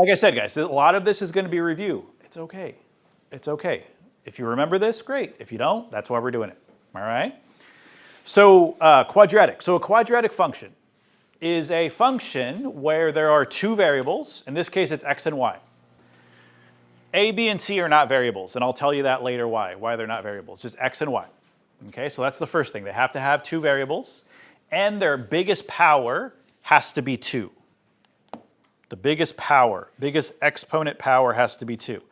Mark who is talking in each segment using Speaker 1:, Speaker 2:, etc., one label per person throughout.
Speaker 1: like I said, guys, a lot of this is going to be review. It's okay. It's okay. If you remember this, great. If you don't, that's why we're doing it. All right? So quadratic. So a quadratic function is a function where there are two variables. In this case, it's x and y. A, B, and C are not variables, and I'll tell you that later why they're not variables. Just x and y. Okay, so that's the first thing. They have to have two variables, and their biggest power has to be 2. The biggest power, biggest exponent power has to be 2.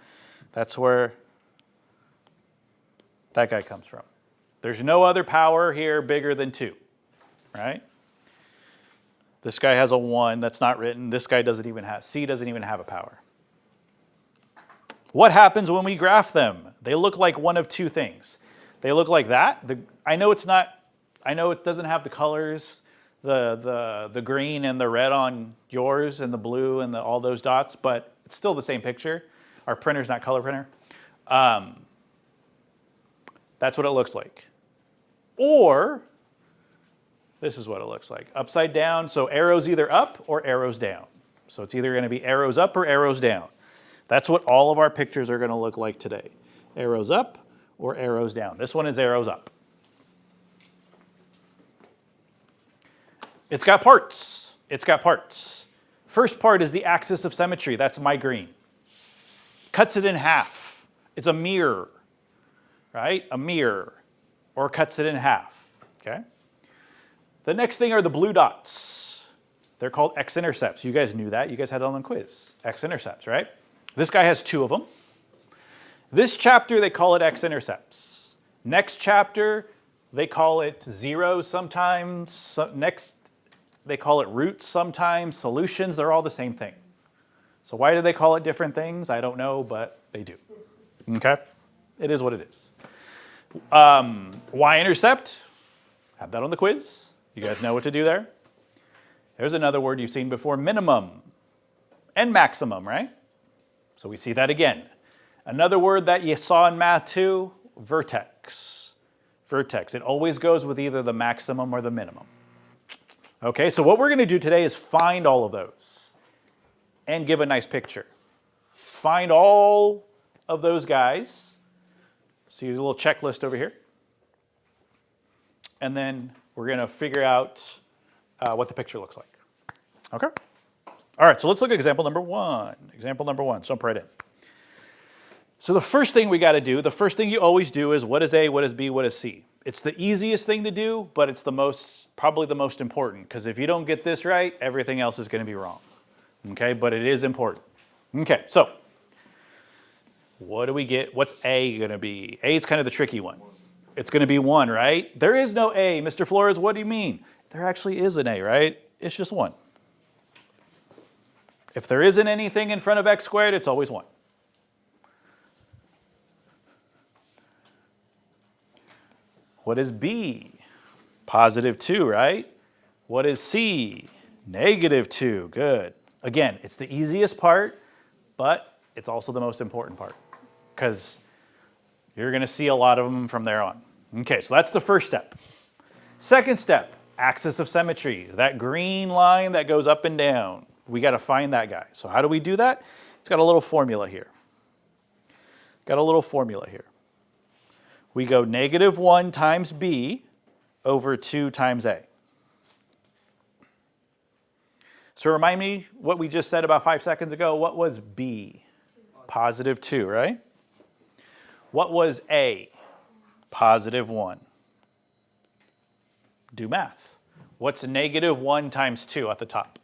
Speaker 1: That's where that guy comes from. There's no other power here bigger than 2, right? This guy has a 1, that's not written. This guy doesn't even have, C doesn't even have a power. What happens when we graph them? They look like one of two things. They look like that. I know it doesn't have the colors, the green and the red on yours and the blue and all those dots, but it's still the same picture. Our printer's not color printer. That's what it looks like. Or this is what it looks like. Upside down, so arrows either up or arrows down. So it's either going to be arrows up or arrows down. That's what all of our pictures are going to look like today. Arrows up or arrows down. This one is arrows up. It's got parts. It's got parts. First part is the axis of symmetry. That's my green. Cuts it in half. It's a mirror, right? A mirror. Or cuts it in half, okay? The next thing are the blue dots. They're called x-intercepts. You guys knew that. You guys had it on the quiz. X-intercepts, right? This guy has 2 of them. This chapter, they call it x-intercepts. Next chapter, they call it zeros sometimes. Next, they call it roots sometimes, solutions. They're all the same thing. So why do they call it different things? I don't know, but they do. Okay? It is what it is. Y-intercept, have that on the quiz. You guys know what to do there. There's another word you've seen before, minimum and maximum, right? So we see that again. Another word that you saw in math too, vertex. Vertex, it always goes with either the maximum or the minimum. Okay, so what we're going to do today is find all of those and give a nice picture. Find all of those guys. So here's a little checklist over here. And then we're going to figure out what the picture looks like. Okay? All right, so let's look at example number 1. Example number 1, jump right in. So the first thing we got to do, the first thing you always do is what is A, what is B, what is C? It's the easiest thing to do, but it's probably the most important, because if you don't get this right, everything else is going to be wrong. Okay, but it is important. Okay, so what do we get? What's A going to be? A is kind of the tricky one. It's going to be 1, right? There is no A. Mr. Flores, what do you mean? There actually is an A, right? It's just 1. If there isn't anything in front of x squared, it's always 1. What is B? Positive 2, right? What is C? Negative 2. Good. Again, it's the easiest part, but it's also the most important part because you're going to see a lot of them from there on. Okay, so that's the first step. Second step, axis of symmetry. That green line that goes up and down. We got to find that guy. So how do we do that? It's got a little formula here. Got a little formula here. We go -1 times B over 2 times A. So remind me what we just said about 5 seconds ago. What was B? Positive 2, right? What was A? Positive 1. Do math. What's -1 times 2 at the top?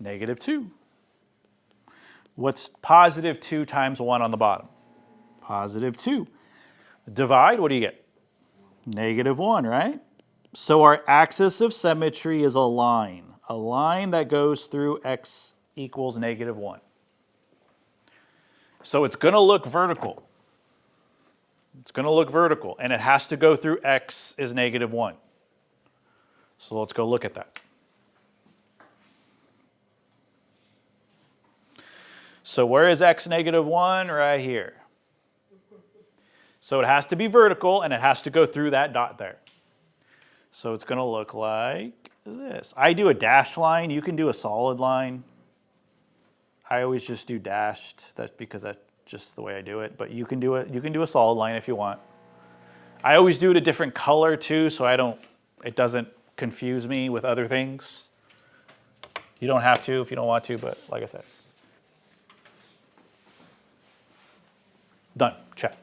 Speaker 1: -2. What's positive 2 times 1 on the bottom? Positive 2. Divide, what do you get? -1, right? So our axis of symmetry is a line that goes through x equals -1. So it's going to look vertical. It's going to look vertical, and it has to go through x is -1. So let's go look at that. So where is x -1? Right here. So it has to be vertical, and it has to go through that dot there. So it's going to look like this. I do a dashed line. You can do a solid line. I always just do dashed. That's because that's just the way I do it. But you can do it. You can do a solid line if you want. I always do it a different color too, so it doesn't confuse me with other things. You don't have to if you don't want to, but like I said. Done, check.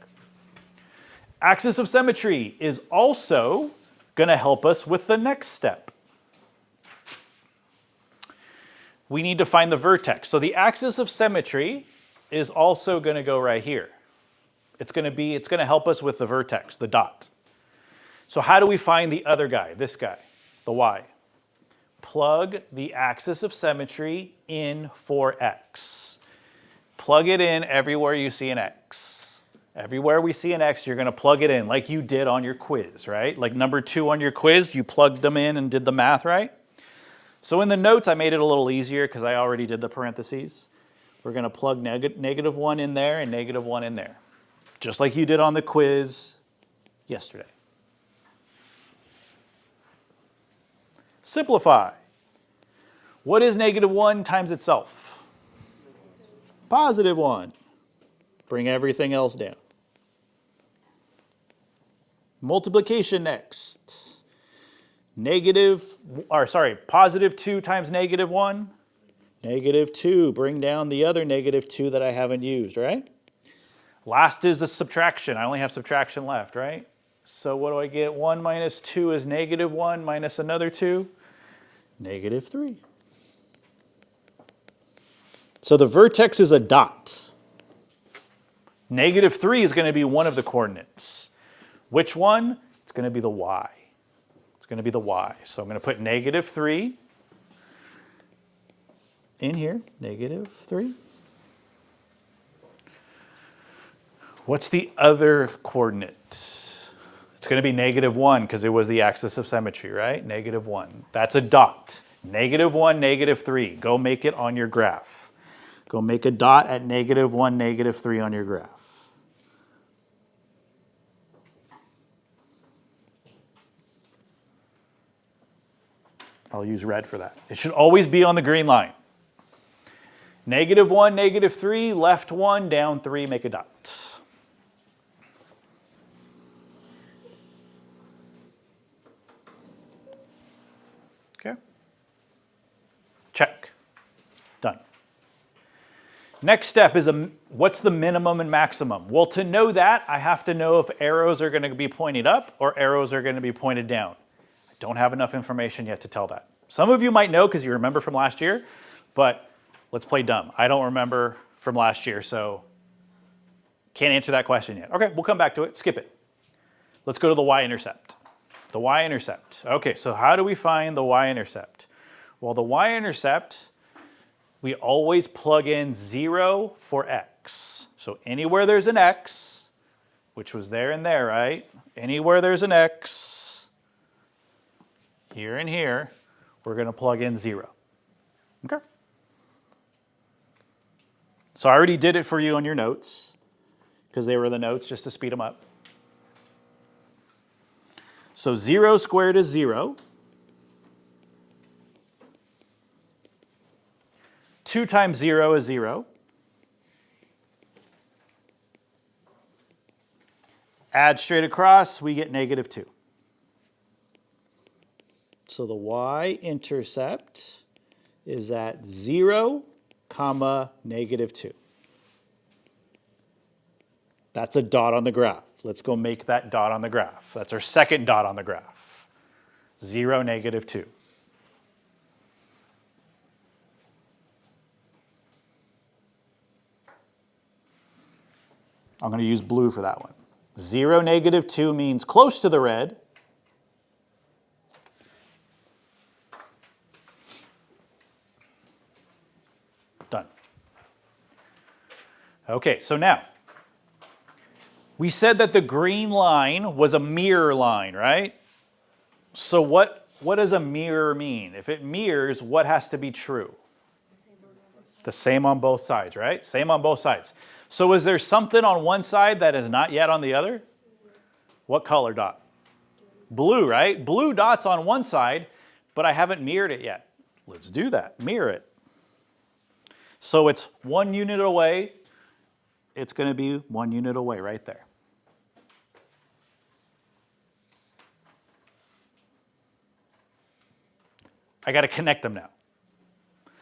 Speaker 1: Axis of symmetry is also going to help us with the next step. We need to find the vertex. So the axis of symmetry is also going to go right here. It's going to help us with the vertex, the dot. So how do we find the other guy, this guy, the y? Plug the axis of symmetry in for x. Plug it in everywhere you see an x. Everywhere we see an x, you're going to plug it in like you did on your quiz, right? Like number 2 on your quiz, you plugged them in and did the math, right? So in the notes, I made it a little easier because I already did the parentheses. We're going to plug -1 in there and -1 in there, just like you did on the quiz yesterday. Simplify. What is -1 times itself? +1. Bring everything else down. Multiplication next. +2 times -1. -2. Bring down the other -2 that I haven't used, right? Last is a subtraction. I only have subtraction left, right? So what do I get? 1 minus 2 is -1 minus another 2, -3. So the vertex is a dot. -3 is going to be one of the coordinates. Which one? It's going to be the y. It's going to be the y. So I'm going to put -3 in here, -3. What's the other coordinate? It's going to be -1 because it was the axis of symmetry, right? -1. That's a dot. -1, -3. Go make it on your graph. Go make a dot at -1, -3 on your graph. I'll use red for that. It should always be on the green line. -1, -3, left 1, down 3, make a dot. Okay. Check. Done. Next step is what's the minimum and maximum? Well, to know that, I have to know if arrows are going to be pointed up or arrows are going to be pointed down. I don't have enough information yet to tell that. Some of you might know because you remember from last year, but let's play dumb. I don't remember from last year, so can't answer that question yet. Okay, we'll come back to it. Skip it. Let's go to the y-intercept. The y-intercept. Okay, so how do we find the y-intercept? Well, the y-intercept, we always plug in 0 for x. So anywhere there's an x, which was there and there, right? Anywhere there's an x, here and here, we're going to plug in 0. Okay? So I already did it for you on your notes, because they were the notes just to speed them up. So 0 squared is 0. 2 times 0 is 0. Add straight across, we get -2. So the y-intercept is at 0, -2. That's a dot on the graph. Let's go make that dot on the graph. That's our second dot on the graph. 0, -2. I'm going to use blue for that one. 0, -2 means close to the red. Done. Okay, so now, we said that the green line was a mirror line, right? So what does a mirror mean? If it mirrors, what has to be true? The same on both sides, right? Same on both sides. So is there something on one side that is not yet on the other? What color dot? Blue, right? Blue dot's on one side, but I haven't mirrored it yet. Let's do that. Mirror it. So it's 1 unit away. It's going to be 1 unit away right there. I got to connect them now.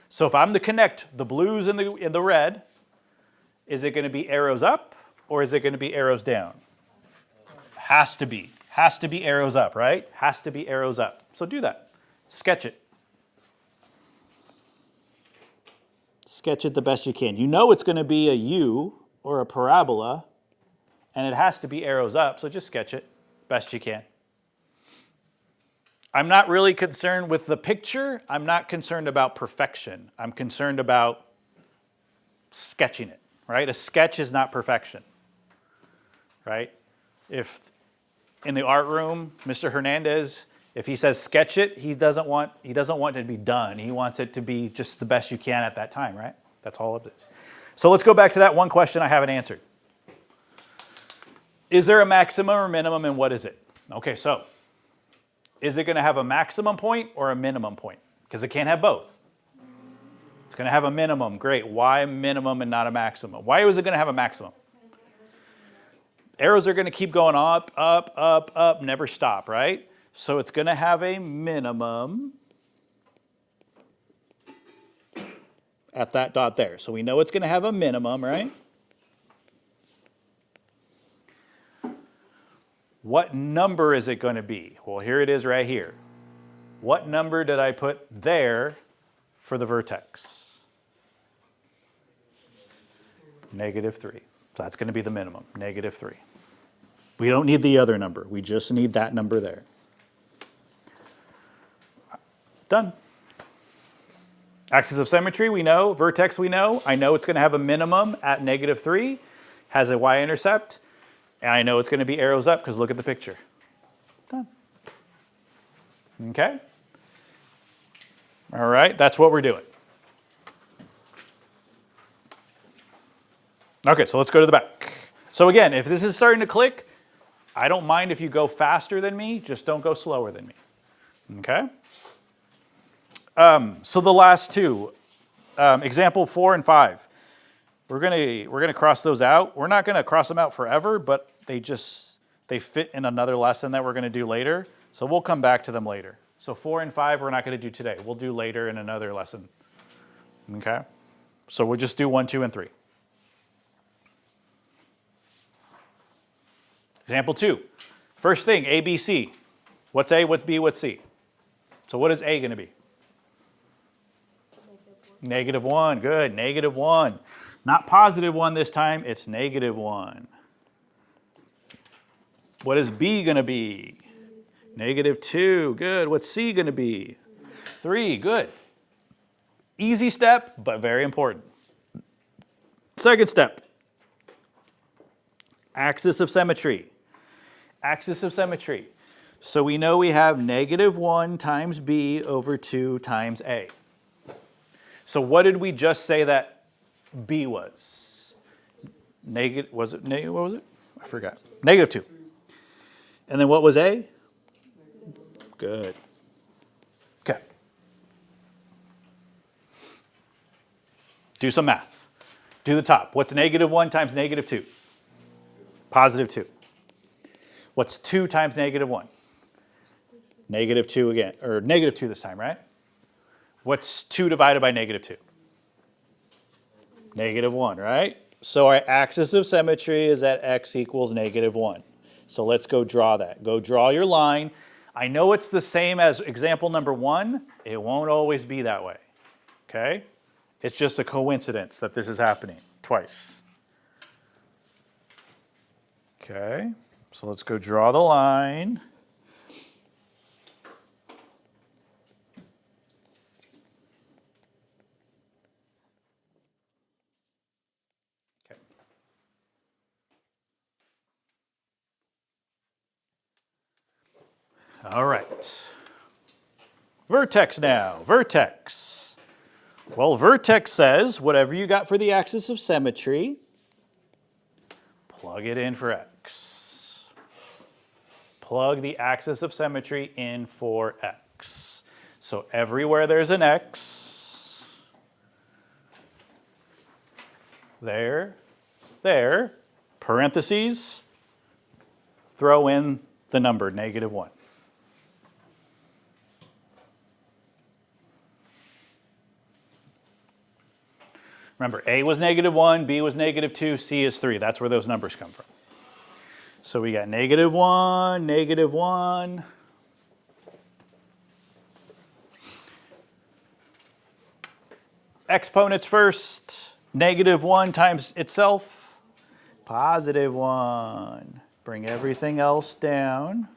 Speaker 1: So if I'm to connect the blues and the red, is it going to be arrows up or is it going to be arrows down? Has to be. Has to be arrows up, right? Has to be arrows up. So do that. Sketch it. Sketch it the best you can. You know it's going to be a U or a parabola, and it has to be arrows up, so just sketch it best you can. I'm not really concerned with the picture. I'm not concerned about perfection. I'm concerned about sketching it, right? A sketch is not perfection, right? If in the art room, Mr. Hernandez, if he says sketch it, he doesn't want it to be done. He wants it to be just the best you can at that time, right? That's all it is. So let's go back to that one question I haven't answered. Is there a maximum or minimum, and what is it? Okay, so is it going to have a maximum point or a minimum point? Because it can't have both. It's going to have a minimum. Great. Why minimum and not a maximum? Why was it going to have a maximum? Arrows are going to keep going up, up, up, up, never stop, right? So it's going to have a minimum at that dot there. So we know it's going to have a minimum, right? What number is it going to be? Well, here it is right here. What number did I put there for the vertex? -3. So that's going to be the minimum, -3. We don't need the other number. We just need that number there. Done. Axis of symmetry, we know. Vertex, we know. I know it's going to have a minimum at -3, has a y-intercept, and I know it's going to be arrows up because look at the picture. Done. Okay? All right, that's what we're doing. Okay, so let's go to the back. So again, if this is starting to click, I don't mind if you go faster than me, just don't go slower than me. Okay? So the last two, example 4 and 5. We're gonna cross those out. We're not gonna cross them out forever, but they fit in another lesson that we're gonna do later. So we'll come back to them later. So 4 and 5 we're not gonna do today. We'll do later in another lesson. Okay? So we'll just do 1, 2, and 3. Example 2. First thing, A, B, C. What's A, what's B, what's C? So what is A gonna be? -1, good, -1. Not +1 this time, it's -1. What is B going to be? -2, good. What's C going to be? 3, good. Easy step, but very important. Second step, axis of symmetry. Axis of symmetry. So we know we have -1 times B over 2 times A. So what did we just say that B was? Was it negative? What was it? I forgot. -2. And then what was A? Good. Okay. Do some math. Do the top. What's -1 times -2? +2. What's 2 times -1? -2 again, or -2 this time, right? What's 2 divided by -2? -1, right? So our axis of symmetry is at x equals -1. So let's go draw that. Go draw your line. I know it's the same as example number 1. It won't always be that way, okay? It's just a coincidence that this is happening twice. Okay, so let's go draw the line. All right. Vertex now. Vertex. Well, vertex says whatever you got for the axis of symmetry, plug it in for x. Plug the axis of symmetry in for x. So everywhere there's an x, there, there, parentheses, throw in the number, -1. Remember, A was -1, B was -2, C is 3. That's where those numbers come from. So we got -1, -1. Exponents first. -1 times itself. +1. Bring everything else down.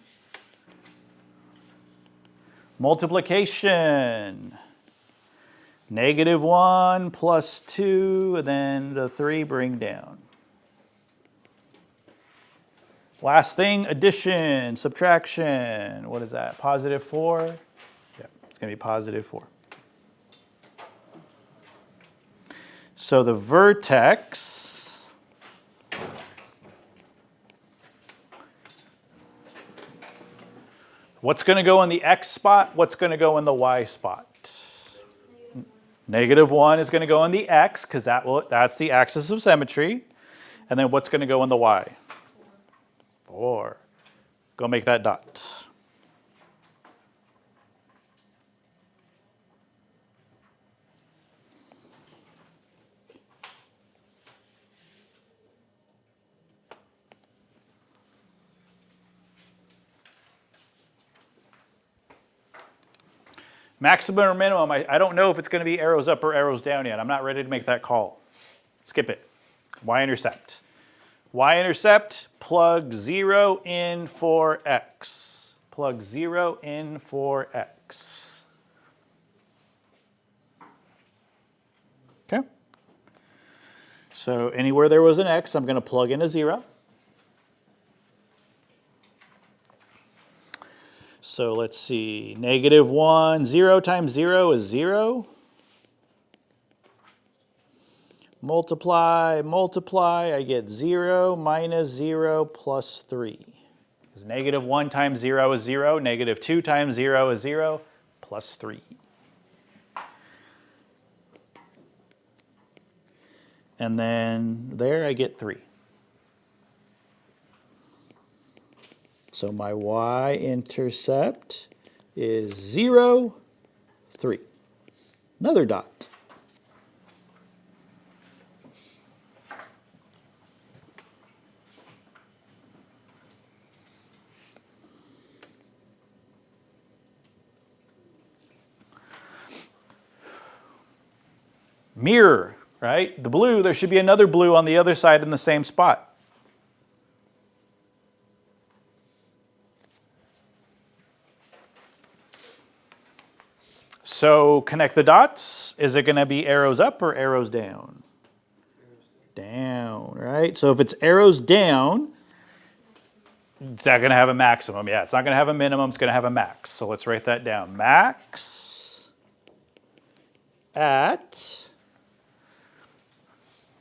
Speaker 1: Multiplication. -1 plus 2, and then the 3 bring down. Last thing, addition, subtraction. What is that? +4? Yeah, it's going to be +4. So the vertex what's going to go in the x spot? What's going to go in the y spot? -1 is going to go in the x because that's the axis of symmetry. And then what's going to go in the y? 4. Go make that dot. Maximum or minimum, I don't know if it's going to be arrows up or arrows down yet. I'm not ready to make that call. Skip it. Y-intercept. Y-intercept, plug 0 in for x. Plug 0 in for x. Okay? So anywhere there was an x, I'm going to plug in a 0. So let's see, -1, 0 times 0 is 0. Multiply, multiply, I get 0 minus 0 plus 3. Because -1 times 0 is 0, -2 times 0 is 0, plus 3. And then there I get 3. So my y-intercept is 0, 3. Another dot. Mirror, right? The blue, there should be another blue on the other side in the same spot. So connect the dots. Is it going to be arrows up or arrows down? Down, right? So if it's arrows down, it's not going to have a maximum. Yeah, it's not going to have a minimum. It's going to have a max. So let's write that down. Max at,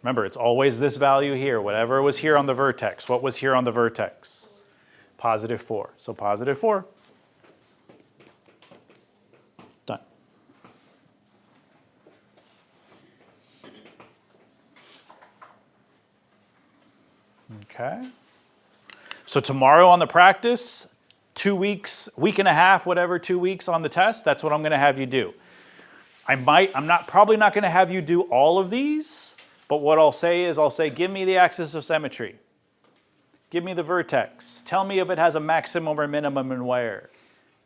Speaker 1: remember, it's always this value here. Whatever was here on the vertex. What was here on the vertex? +4. So +4. Done. Okay. So tomorrow on the practice, 2 weeks, week and a half, whatever, 2 weeks on the test, that's what I'm going to have you do. Probably not going to have you do all of these, but what I'll say is give me the axis of symmetry. Give me the vertex. Tell me if it has a maximum or minimum and where.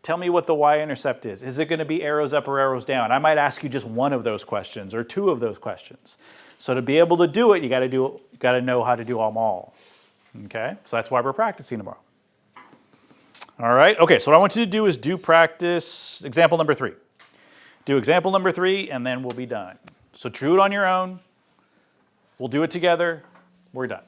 Speaker 1: Tell me what the y-intercept is. Is it going to be arrows up or arrows down? I might ask you just one of those questions or 2 of those questions. So to be able to do it, you got to know how to do them all. Okay? So that's why we're practicing tomorrow. All right? Okay, so what I want you to do is do practice example number 3. Do example number 3, and then we'll be done. So do it on your own. We'll do it together. We're done.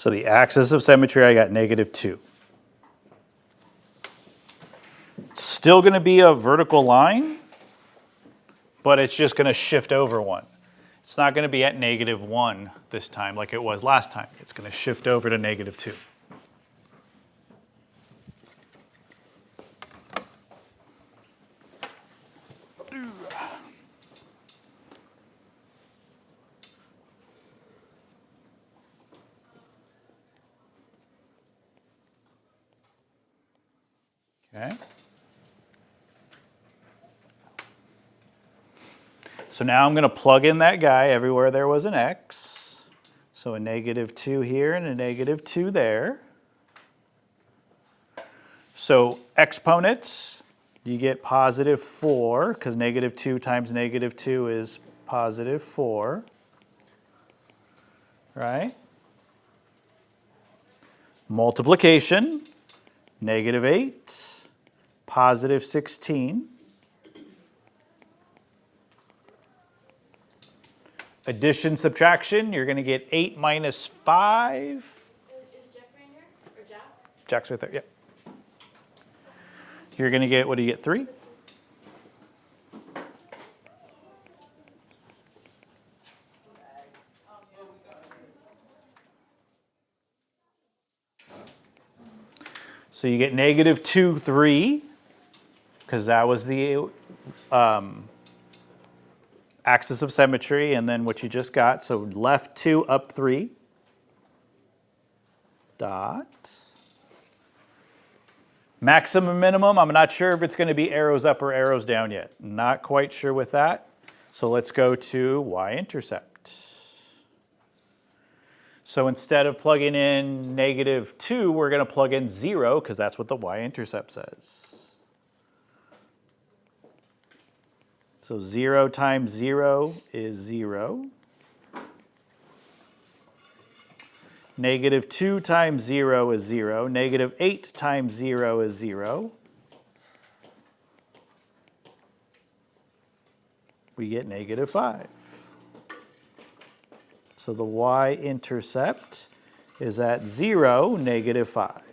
Speaker 1: So the axis of symmetry, I got -2. Still going to be a vertical line, but it's just going to shift over one. It's not going to be at -1 this time like it was last time. It's going to shift over to -2. Okay. So now I'm going to plug in that guy everywhere there was an x. So a -2 here and a -2 there. So exponents, you get +4, because -2 times -2 is +4, right? Multiplication, -8, +16. Addition, subtraction, you're going to get 8 minus 5.
Speaker 2: Is Jeff in here? Or Jack?
Speaker 1: Jack's right there, yep. You're going to get, what do you get, 3? So you get -2, 3, because that was the axis of symmetry, and then what you just got. So left 2, up 3. Dot. Maximum, minimum, I'm not sure if it's going to be arrows up or arrows down yet. Not quite sure with that. So let's go to y-intercept. So instead of plugging in -2, we're going to plug in 0, because that's what the y-intercept says. So 0 times 0 is 0. -2 times 0 is 0. -8 times 0 is 0. We get -5. So the y-intercept is at 0, -5.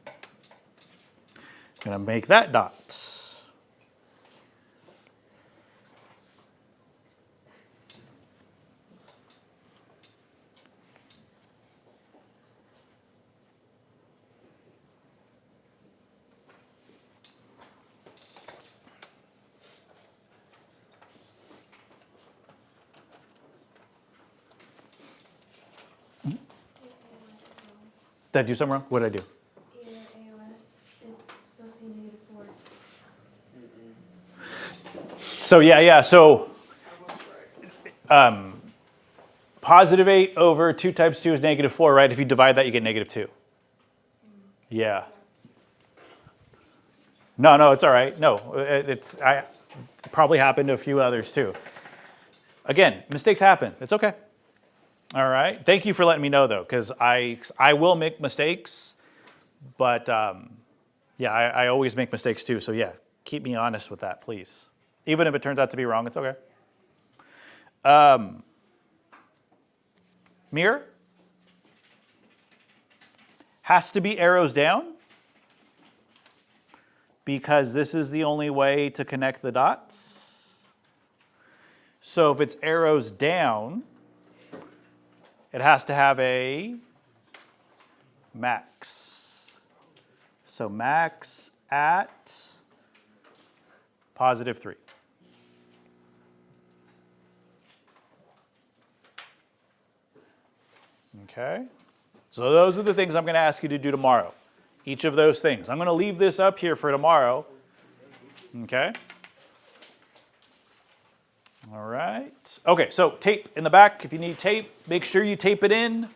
Speaker 1: I'm going to make that dot. Did I do something wrong? What did I do?
Speaker 2: Your AOS, it's supposed to be -4.
Speaker 1: So yeah. So +8 over 2 times 2 is -4, right? If you divide that, you get -2. Yeah. No, it's all right. No, it probably happened to a few others too. Again, mistakes happen. It's okay. All right. Thank you for letting me know though, because I will make mistakes, but yeah, I always make mistakes too. So yeah, keep me honest with that, please. Even if it turns out to be wrong, it's okay. Mirror has to be arrows down, because this is the only way to connect the dots. So if it's arrows down, it has to have a max. So max at +3. Okay? So those are the things I'm going to ask you to do tomorrow. Each of those things. I'm going to leave this up here for tomorrow. Okay? All right. Okay, so tape in the back. If you need tape, make sure you tape it in.